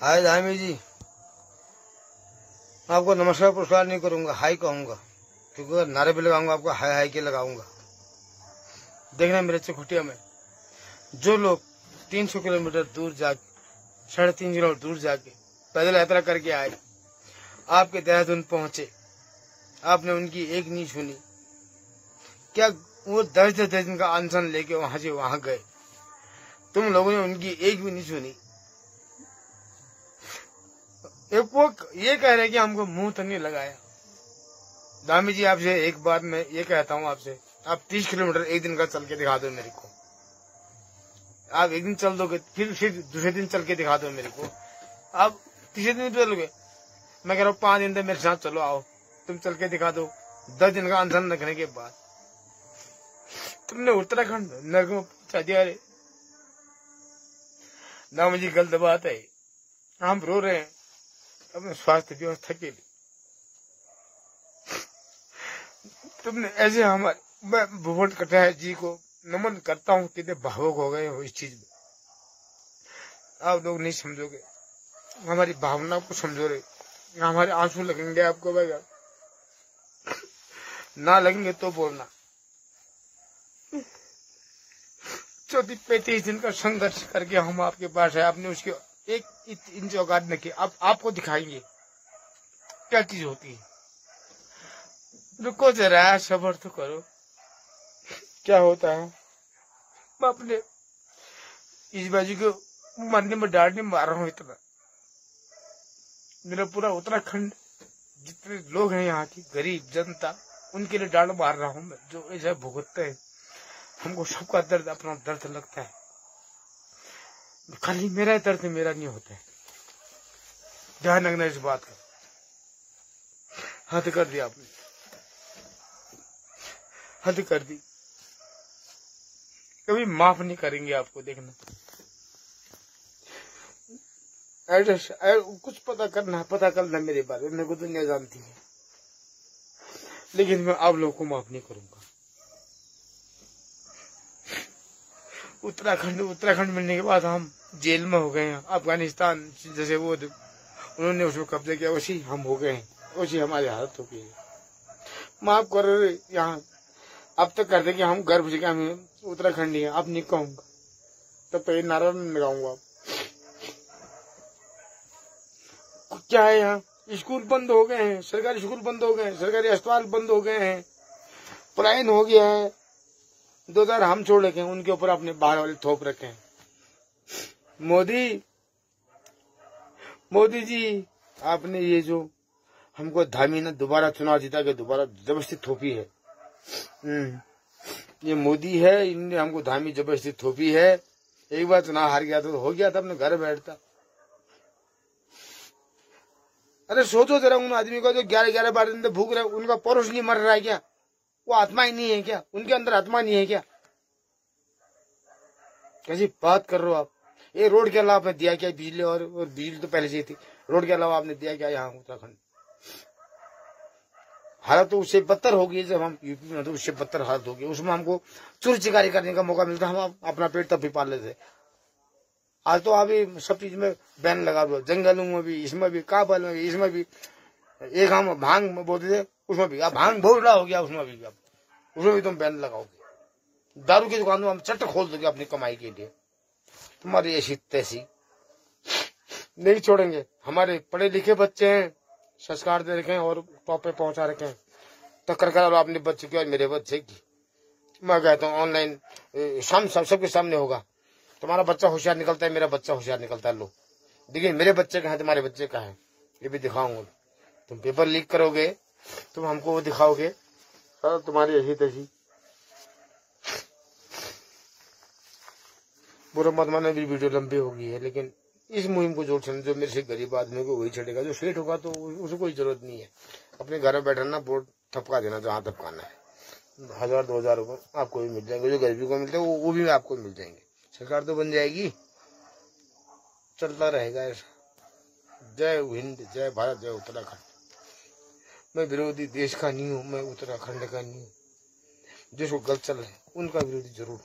हाय धामी जी, मैं आपको नमस्कार पुरस्कार नहीं करूंगा, हाय कहूंगा, क्योंकि नारे भी लगाऊंगा आपको हाय हाय के लगाऊंगा। देखना मेरे चकुटिया में जो लोग 300 किलोमीटर दूर जाके 3.5 किलोमीटर दूर जाके पैदल यात्रा करके आए, आपके देहरादून पहुंचे, आपने उनकी एक नहीं सुनी क्या? वो 10 दिन का अनशन लेके वहां से वहां गए, तुम लोगों ने उनकी एक भी नहीं सुनी। एक वो ये कह रहे कि हमको मुंह तो नहीं लगाया। दामी जी, आपसे एक बात मैं ये कहता हूँ आपसे, आप 30 किलोमीटर एक दिन का चल के दिखा दो मेरे को। आप एक दिन चल दोगे, फिर दूसरे दिन चल के दिखा दो मेरे को। आप तीसरे दिन चलोगे, मैं कह रहा हूँ 5 दिन तक मेरे साथ चलो, आओ तुम चल के दिखा दो। 10 दिन का अनशन रखने के बाद तुमने उत्तराखंड नरक में पहुंचा दिया। रे दामी जी, गलत बात है, हम रो रहे हैं अपने स्वास्थ्य व्यवस्था के लिए। तुमने ऐसे हमारे, मैं भुवन कटारिया जी को नमन करता हूँ, कितने भावुक हो गए हो इस चीज में। आप लोग नहीं समझोगे, हमारी भावना को समझो रे। हमारे आंसू लगेंगे आपको भैया, ना लगेंगे तो बोलना। 34-35 दिन का संघर्ष करके हम आपके पास है, आपने उसके एक इंच औकात न की। अब आपको दिखाएंगे क्या चीज होती है। रुको जरा, सब्र तो करो, क्या होता है। मैं अपने इस बाजू को मरने में डांटने मार रहा हूँ इतना। मेरा पूरा उत्तराखंड जितने लोग हैं यहाँ की गरीब जनता, उनके लिए डांट मार रहा हूँ मैं, जो ऐसा भुगतते हैं। हमको सबका दर्द अपना दर्द लगता है, खाली मेरा दर्द मेरा नहीं होता है। ध्यान रखना इस बात का। हद कर दिया आपने, हद कर दी, कभी माफ नहीं करेंगे आपको। देखना एड्रेस कुछ पता करना मेरे बारे में, मेरे को दुनिया जानती है, लेकिन मैं आप लोगों को माफ नहीं करूंगा। उत्तराखंड मिलने के बाद हम जेल में हो गए हैं। अफगानिस्तान जैसे वो उन्होंने उसको कब्जे किया, वैसी हम हो गए हैं, वैसी हमारी हालत हो गई है। माफ करो यहाँ, अब तक करते कि हम गर्व से हम उत्तराखंडी हैं, अब नहीं कहूंगा, तब तो ये नारा नहीं लगाऊंगा। क्या है यहाँ, स्कूल बंद हो गए हैं, सरकारी स्कूल बंद हो गए हैं, सरकारी अस्पताल बंद हो गए हैं, पलायन हो गया है। 2000 हम छोड़ रखे हैं, उनके ऊपर अपने बाहर वाले थोप रखे हैं। मोदी जी, आपने ये जो हमको धामी ने दोबारा चुनाव जीता के दोबारा जबरदस्ती थोपी है। ये मोदी है, इनने हमको धामी जबरदस्ती थोपी है। एक बार चुनाव हार गया तो हो गया था, अपने घर बैठता। अरे सोचो जरा, उन आदमी को जो 11-11 बार भूख रहे, उनका परोस नहीं मर रहा है क्या? वो आत्मा ही नहीं है क्या? उनके अंदर आत्मा नहीं है क्या? कैसी बात कर रहे हो आप? ये रोड के अलावा आपने दिया क्या? बिजली और बिजली तो पहले से ही थी, रोड के अलावा आपने दिया क्या यहाँ उत्तराखंड? हालत तो उससे बदतर होगी, जब हम यूपी में तो उससे बदतर हालत होगी। उसमें हमको चोरी चिकारी करने का मौका मिलता, हम अपना पेट तब भी पाल लेते। आज तो अभी सब चीज में बैन लगा दो, जंगलों में भी, इसमें भी, काबल में भी, इसमें भी। एक हम भांग बोलते थे, उसमें भी अब भांग भोला हो गया, उसमें भी अब उसमें भी तुम बैन लगाओगे। दारू की दुकान में हम चट्ट खोल दोगे अपनी कमाई के लिए। तुम्हारी ऐसी तैसी नहीं छोड़ेंगे। हमारे पढ़े लिखे बच्चे हैं, संस्कार दे रखे हैं और टॉप पे पहुंचा रखे हैं, टक्कर करा अपने बच्चे की और मेरे बच्चे की। मैं कहता हूँ ऑनलाइन सबके सामने होगा। तुम्हारा बच्चा होशियार निकलता है, मेरा बच्चा होशियार निकलता है। लो देखिए, मेरे बच्चे का है, तुम्हारे बच्चे का है, ये भी दिखाऊंगा। तुम पेपर लीक करोगे, तुम हमको वो दिखाओगे, तुम्हारी ऐसी तैसी। बुरा मत मानो, मेरी वीडियो लंबी हो गई है, लेकिन इस मुहिम को जो मेरे से गरीब आदमी को वही छेड़ेगा। जो सेठ होगा तो उसको कोई जरूरत नहीं है अपने घर में बैठना, बोर्ड थपका देना जहां थपकाना है। 1000-2000 रुपये आपको भी मिल जाएंगे, जो गरीबी को मिलते हैं वो भी आपको मिल जाएंगे। सरकार तो बन जाएगी, चलता रहेगा ऐसा। जय हिंद, जय भारत, जय उत्तराखंड। मैं विरोधी देश का नहीं हूँ, मैं उत्तराखंड का नहीं हूँ। जिसको गलत चल रहा है उनका विरोधी जरूर।